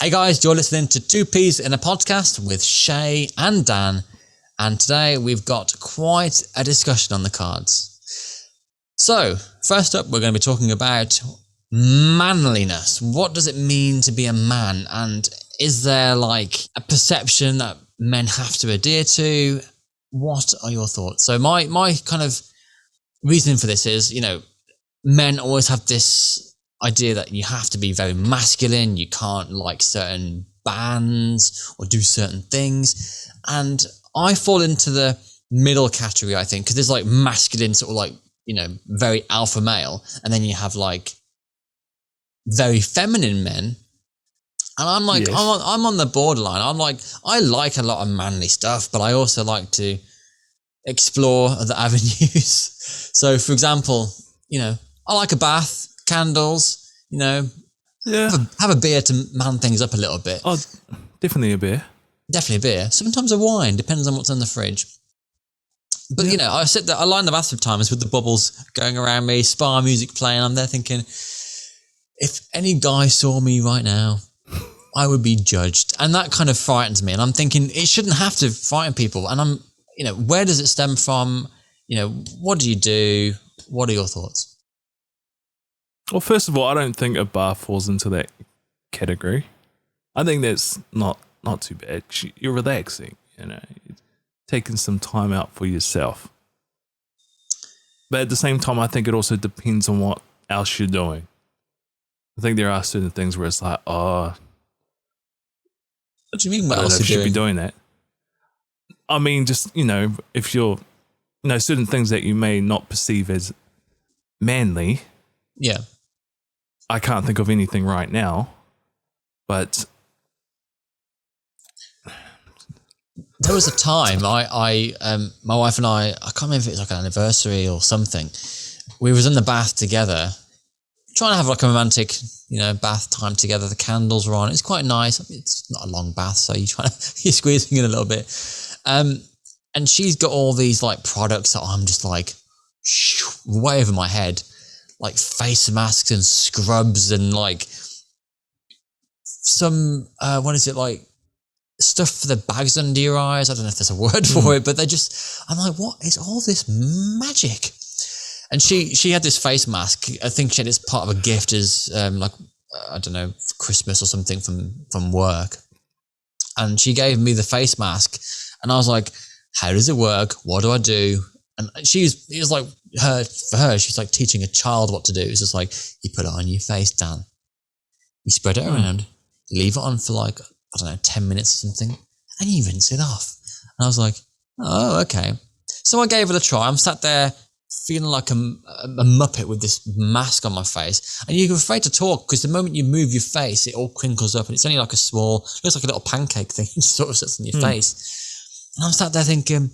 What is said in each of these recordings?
Hey guys, you're listening to Two Peas in a Podcast with Shay and Dan, and today we've got quite a discussion on the cards. So, first up, we're going to be talking about manliness. What does it mean to be a man, and is there like a perception that men have to adhere to? What are your thoughts? So my kind of reasoning for this is, men always have this idea that you have to be very masculine, you can't like certain bands or do certain things. And I fall into the middle category, I think, because there's like masculine, sort of like, very alpha male. And then you have like very feminine men. And I'm like, yes. I'm on the borderline. I'm like, I like a lot of manly stuff, but I also like to explore other avenues. So for example, I like a bath, candles, have a beer to man things up a little bit. Oh, definitely a beer. Definitely a beer. Sometimes a wine, depends on what's in the fridge. But, I sit there, I lie in the bath sometimes with the bubbles going around me, spa music playing. I'm there thinking, if any guy saw me right now, I would be judged. And that kind of frightens me. And I'm thinking it shouldn't have to frighten people. And I'm, where does it stem from? What do you do? What are your thoughts? Well, first of all, I don't think a bar falls into that category. I think that's not too bad. You're relaxing, you're taking some time out for yourself. But at the same time, I think it also depends on what else you're doing. I think there are certain things where it's like, what do you mean? What else you should be doing that? I mean, just if you're, certain things that you may not perceive as manly. Yeah. I can't think of anything right now, but there was a time my wife and I can't remember if it was like an anniversary or something. We was in the bath together, trying to have like a romantic, bath time together. The candles were on. It's quite nice. It's not a long bath, so you're squeezing in a little bit. And she's got all these like products that I'm just like way over my head. Like face masks and scrubs and like some, like stuff for the bags under your eyes. I don't know if there's a word for it, but I'm like, what is all this magic? And she had this face mask. I think she had it as part of a gift as I don't know, Christmas or something from work. And she gave me the face mask and I was like, how does it work? What do I do? And it was like for her, she's like teaching a child what to do. It's just like, you put it on your face, Dan. You spread it around, leave it on for like, 10 minutes or something, and you rinse it off. And I was like, oh, okay. So I gave it a try. I'm sat there feeling like a muppet with this mask on my face. And you're afraid to talk because the moment you move your face, it all crinkles up and it's only like looks like a little pancake thing. It sort of sits on your face. And I'm sat there thinking,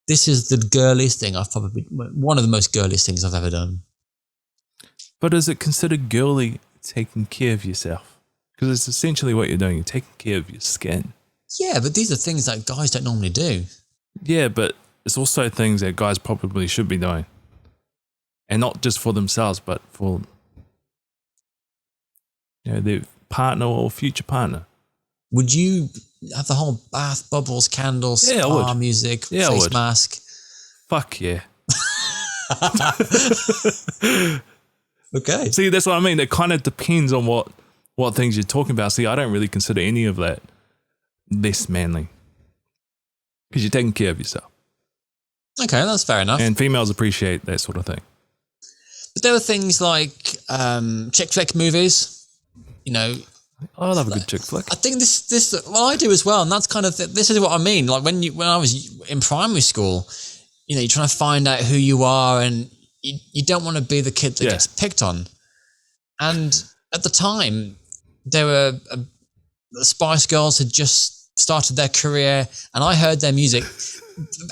this is the girliest thing one of the most girliest things I've ever done. But is it considered girly taking care of yourself? Because it's essentially what you're doing. You're taking care of your skin. Yeah, but these are things that guys don't normally do. Yeah, but it's also things that guys probably should be doing. And not just for themselves, but for their partner or future partner. Would you have the whole bath, bubbles, candles, spa music, face mask? Fuck yeah. Okay. See, that's what I mean. It kind of depends on what things you're talking about. See, I don't really consider any of that less manly. Because you're taking care of yourself. Okay, that's fair enough. And females appreciate that sort of thing. But there are things like chick flick movies, I love a good chick flick. I think this I do as well, and that's kind of this is what I mean. Like when I was in primary school, you're trying to find out who you are, and you don't want to be the kid that gets picked on. And at the time, there were the Spice Girls had just started their career, and I heard their music.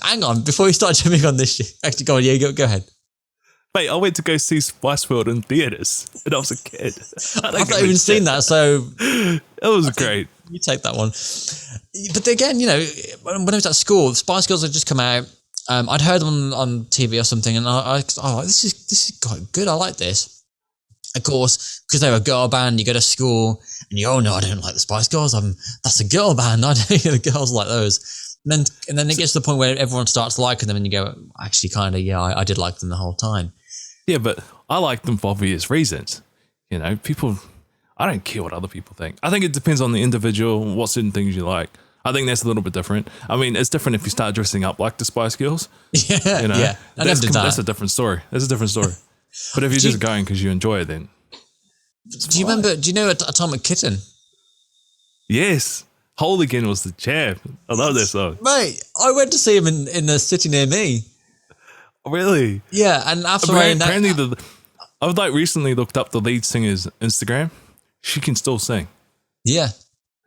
Hang on, before we start jumping on this shit, actually, go on, go ahead. Mate, I went to go see Spice World in theaters when I was a kid. I've not even seen that, so... It was great. You take that one. But again, when I was at school, the Spice Girls had just come out. I'd heard them on TV or something, and I this is quite good. I like this. of course, because they're a girl band, you go to school and you, oh no, I don't like the Spice Girls. That's a girl band. I don't the girls like those. And then it gets to the point where everyone starts liking them and you go, actually kind of, yeah, I did like them the whole time. Yeah, but I like them for obvious reasons. You know, people, I don't care what other people think. I think it depends on the individual, what certain things you like. I think that's a little bit different. I mean, it's different if you start dressing up like the Spice Girls. Yeah, you know, yeah. That's a different story. That's a different story. But if you're just going because you enjoy it, then do you know Atomic Kitten? Yes. Hooligan was the champ. I love that song. Mate, I went to see him in a city near me. Really? Yeah, and after apparently I've like recently looked up the lead singer's Instagram. She can still sing. Yeah.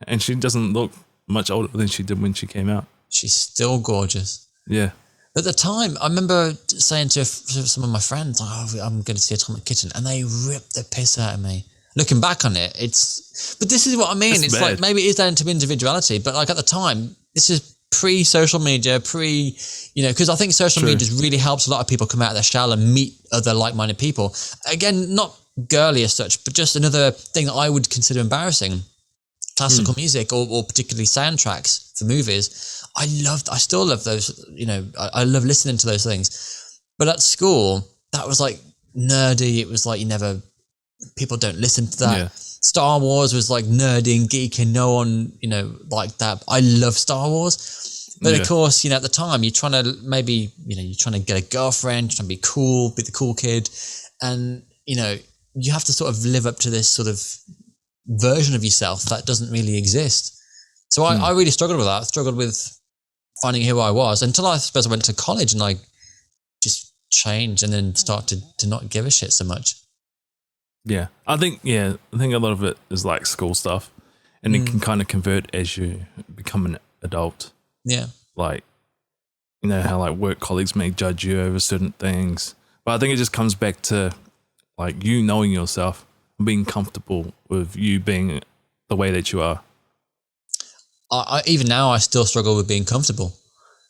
And she doesn't look much older than she did when she came out. She's still gorgeous. Yeah. At the time, I remember saying to some of my friends, oh, I'm going to see Atomic Kitten, and they ripped the piss out of me. Looking back on it, but this is what I mean. It's like, maybe it is down to individuality, but like at the time, this is pre-social media, because I think social media just really helps a lot of people come out of their shell and meet other like-minded people. Again, not girly as such, but just another thing that I would consider embarrassing. Classical music or particularly soundtracks for movies. I still love those, I love listening to those things. But at school, that was like nerdy. It was like people don't listen to that. Yeah. Star Wars was like nerdy and geek and no one, liked that. I love Star Wars. But of course, at the time you're trying to you're trying to get a girlfriend, trying to be cool, be the cool kid. And, you have to sort of live up to this sort of version of yourself that doesn't really exist. So I really struggled with that. I struggled with finding who I was until I suppose I went to college and I just changed and then started to not give a shit so much. Yeah. I think a lot of it is like school stuff and it can kind of convert as you become an adult. Yeah. Like, how like work colleagues may judge you over certain things. But I think it just comes back to like you knowing yourself, being comfortable with you being the way that you are. I even now I still struggle with being comfortable.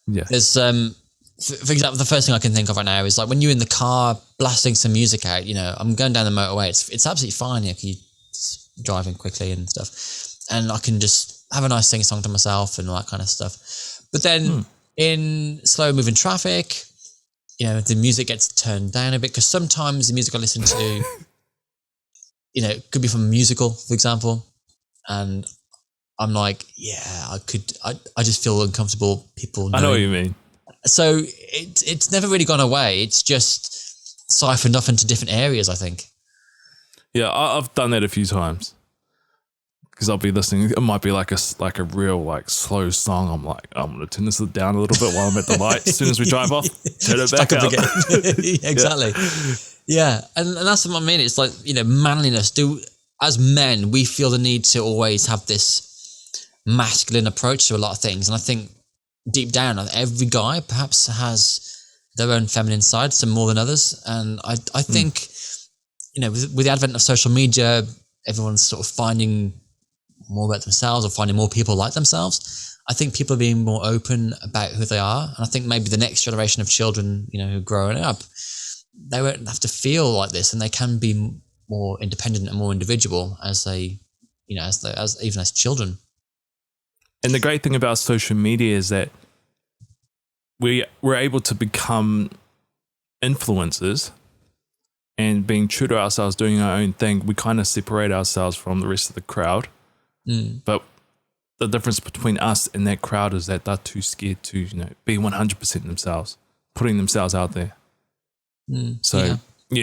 Yeah. There's for example, the first thing I can think of right now is like when you're in the car blasting some music out. I'm going down the motorway. It's absolutely fine. You're driving quickly and stuff, and I can just have a nice sing song to myself and all that kind of stuff. But then in slow moving traffic, the music gets turned down a bit because sometimes the music I listen to. It could be from a musical, for example. And I'm like, I just feel uncomfortable. People know. I know what you mean. So it's never really gone away. It's just siphoned off into different areas, I think. Yeah, I've done that a few times. Because I'll be listening. It might be like a real like slow song. I'm like, I'm going to turn this down a little bit while I'm at the light. As soon as we drive off, turn it back up. Again. Exactly. Yeah, and that's what I mean. It's like, manliness. As men, we feel the need to always have this masculine approach to a lot of things. And I think deep down, every guy perhaps has their own feminine side, some more than others. And I think, with the advent of social media, everyone's sort of finding more about themselves or finding more people like themselves. I think people are being more open about who they are. And I think maybe the next generation of children, who are growing up, they won't have to feel like this, and they can be more independent and more individual as they, as children. And the great thing about social media is that we're able to become influencers, and being true to ourselves, doing our own thing, we kind of separate ourselves from the rest of the crowd. But the difference between us and that crowd is that they're too scared to, be 100% themselves, putting themselves out there. So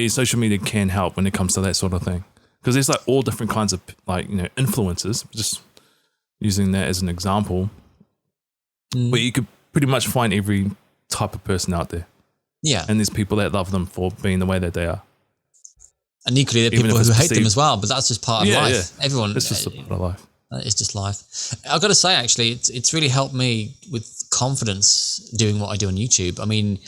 social media can help when it comes to that sort of thing, because there's like all different kinds of like influencers. Just using that as an example, but you could pretty much find every type of person out there. Yeah, and there's people that love them for being the way that they are, and equally there are people who hate them as well. But that's just part of life. Yeah. Everyone, it's just a part of life. It's just life. I've got to say, actually, it's really helped me with confidence doing what I do on YouTube. I mean,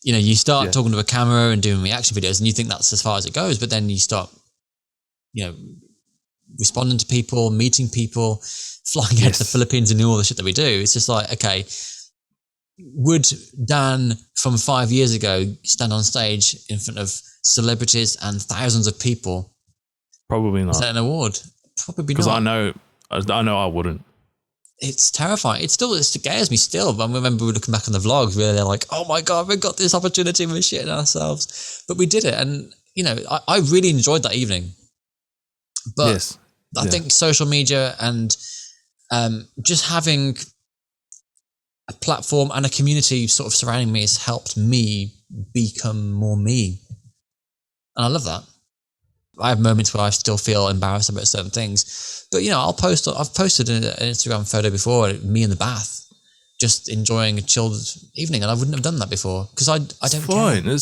you start talking to a camera and doing reaction videos and you think that's as far as it goes, but then you start, responding to people, meeting people, flying out to the Philippines and doing all the shit that we do. It's just like, okay, would Dan from 5 years ago stand on stage in front of celebrities and thousands of people Probably Is not. that an award? Probably Because not. I know I wouldn't. It's terrifying. It scares me still. But I remember we were looking back on the vlogs where they're like, oh my God, we got this opportunity and we're shitting ourselves. But we did it. And, I really enjoyed that evening. But Yes. I think social media and just having a platform and a community sort of surrounding me has helped me become more me. And I love that. I have moments where I still feel embarrassed about certain things, but I've posted an Instagram photo before, me in the bath, just enjoying a chilled evening, and I wouldn't have done that before because I don't fine. care.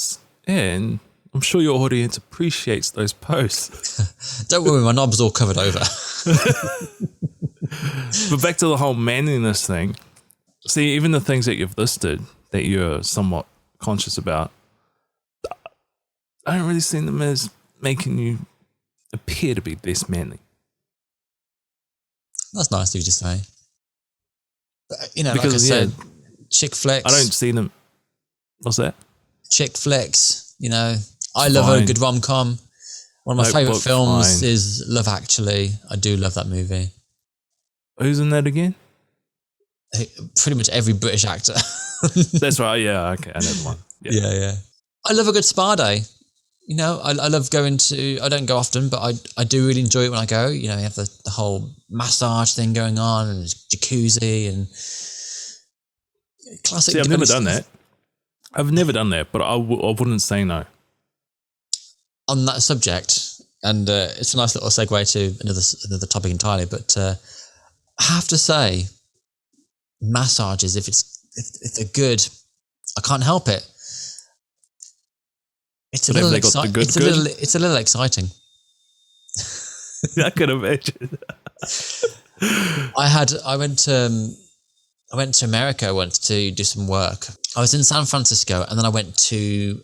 And I'm sure your audience appreciates those posts. Don't worry, my knob's all covered over. But back to the whole manliness thing. See, even the things that you've listed that you're somewhat conscious about, I don't really see them as making you appear to be less manly. That's nice of you to say. But, Because, like I said, chick flicks. I don't see them. What's that? Chick flicks. I love a good rom-com. One of my favourite films is Love Actually. I do love that movie. Who's in that again? Pretty much every British actor. That's right. Yeah. Okay. I know the one. Yeah. I love a good spa day. I love going to, I don't go often, but I do really enjoy it when I go. You have the whole massage thing going on and jacuzzi and classic. See, I've never done that. I've never done that, but I wouldn't say no. On that subject, and it's a nice little segue to another topic entirely, but I have to say, massages, if they're good, I can't help it. It's a little exciting. It's a little exciting. I can imagine. I went to America once to do some work. I was in San Francisco and then I went to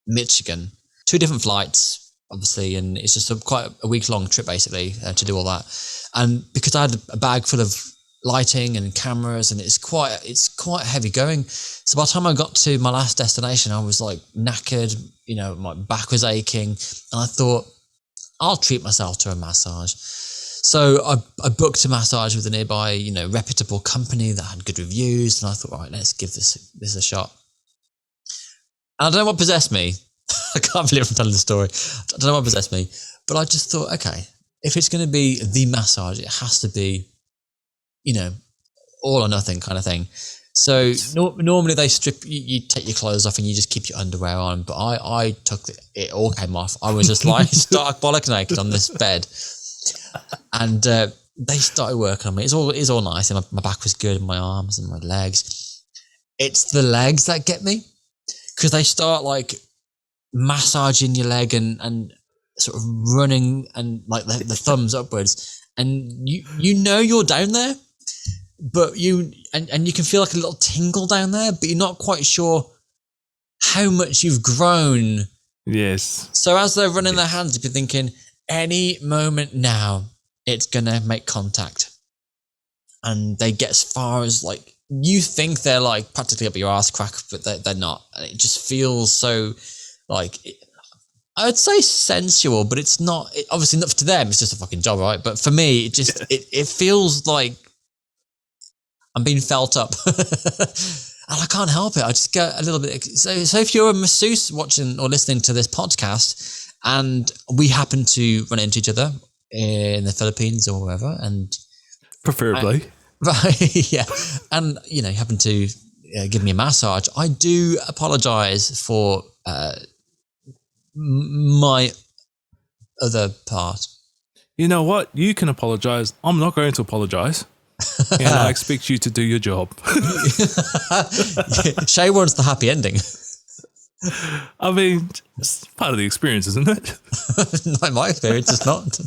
Michigan. 2 different flights, obviously, and it's just quite a week-long trip basically to do all that. And because I had a bag full of lighting and cameras, and it's quite heavy going. So by the time I got to my last destination, I was like knackered, my back was aching, and I thought, I'll treat myself to a massage. So I booked a massage with a nearby, reputable company that had good reviews, and I thought, all right, let's give this a shot. And I don't know what possessed me. I can't believe I'm telling the story. I don't know what possessed me, but I just thought, okay, if it's going to be the massage, it has to be, all or nothing kind of thing. So normally they strip, you take your clothes off and you just keep your underwear on. But I took it all came off. I was just like stark bollock naked on this bed. And they started working on me. It's all nice. And my back was good, and my arms and my legs. It's the legs that get me, because they start like massaging your leg and sort of running and like the thumbs upwards. And you're down there. But you can feel like a little tingle down there, but you're not quite sure how much you've grown. Yes. So as they're running their hands, you're thinking, any moment now, it's going to make contact. And they get as far as like, you think they're like practically up your ass crack, but they're not. And it just feels so like, I would say sensual, but it's not, obviously not to them, it's just a fucking job, right? But for me, it feels like I'm being felt up. And I can't help it. I just get a little bit. So if you're a masseuse watching or listening to this podcast and we happen to run into each other in the Philippines or wherever, and preferably. Right. Yeah. And, you happen to give me a massage, I do apologize for my other part. You know what? You can apologize. I'm not going to apologize. And I expect you to do your job. Shay wants the happy ending. I mean, it's part of the experience, isn't it? Not in my experience, it's not.